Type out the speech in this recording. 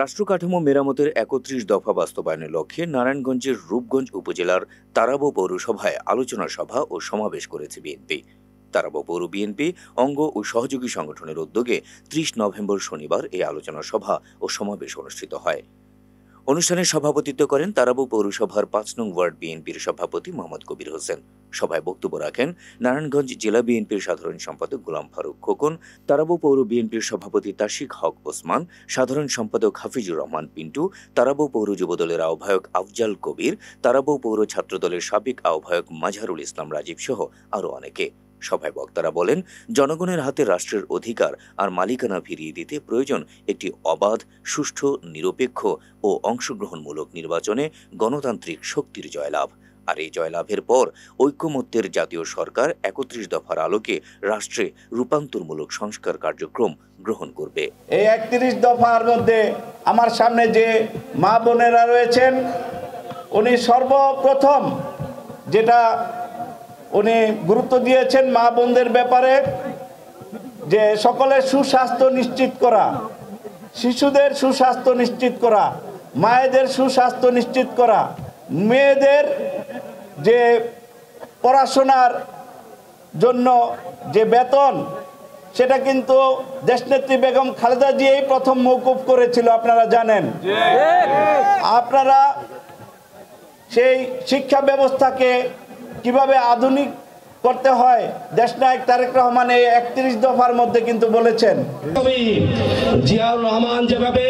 রাষ্ট্র কাঠামো মেরামতের ৩১ দফা বাস্তবায়নের লক্ষ্যে নারায়ণগঞ্জের রূপগঞ্জ উপজেলার তারাবো পৌরসভায় আলোচনা সভা ও সমাবেশ করেছে বিএনপি। তারাবো পৌর বিএনপি অঙ্গ ও সহযোগী সংগঠনের উদ্যোগে ৩০ নভেম্বর শনিবার এই আলোচনা সভা ও সমাবেশ অনুষ্ঠিত হয়। অনুষ্ঠানে সভাপতিত্ব করেন তারাবো পৌরসভার ৫ নং ওয়ার্ড বিএনপির সভাপতি মোহাম্মদ কবির হোসেন। সভায় বক্তব্য রাখেন নারায়ণগঞ্জ জেলা বিএনপির সাধারণ সম্পাদক গোলাম ফারুক খোকন, তারাবো পৌর বিএনপির সভাপতি তাশিক হক ওসমান, সাধারণ সম্পাদক হাফিজুর রহমান পিন্টু, তারাবো পৌর যুবদলের আহ্বায়ক আফজাল কবির, তারাবো পৌর ছাত্রদলের সাবেক আহ্বায়ক মাজহারুল ইসলাম রাজীব সহ আরও অনেকে। সভায় বক্তারা বলেন, জনগণের হাতে রাষ্ট্রের অধিকার আর মালিকানা ফিরিয়ে দিতে প্রয়োজন একটি অবাধ, সুষ্ঠু, নিরপেক্ষ ও অংশগ্রহণমূলক নির্বাচনে গণতান্ত্রিক শক্তির জয়লাভ। আর এই জয়লাভের পর ঐক্যমত্যের জাতীয় সরকার ৩১ দফার আলোকে রাষ্ট্রে রূপান্তরমূলক সংস্কার কার্যক্রম গ্রহণ করবে। এই ৩১ দফার মধ্যে আমার সামনে যে মা বোনেরা রয়েছেন, উনি সর্বপ্রথম যেটা উনি গুরুত্ব দিয়েছেন মা বোনদের ব্যাপারে, যে সকলের সুস্বাস্থ্য নিশ্চিত করা, শিশুদের সুস্বাস্থ্য নিশ্চিত করা, মায়েদের সুস্বাস্থ্য নিশ্চিত করা, মেয়েদের যে পড়াশোনার জন্য যে বেতন, সেটা কিন্তু দেশনেত্রী বেগম খালেদা জিয়াই প্রথম মওকুফ করেছিল, আপনারা জানেন। আপনারা সেই শিক্ষা ব্যবস্থাকে কিভাবে আধুনিক করতে হয় দেশনায়ক তারেক রহমান এই ৩১ দফার মধ্যে কিন্তু বলেছেন। জিয়াউর রহমান যেভাবে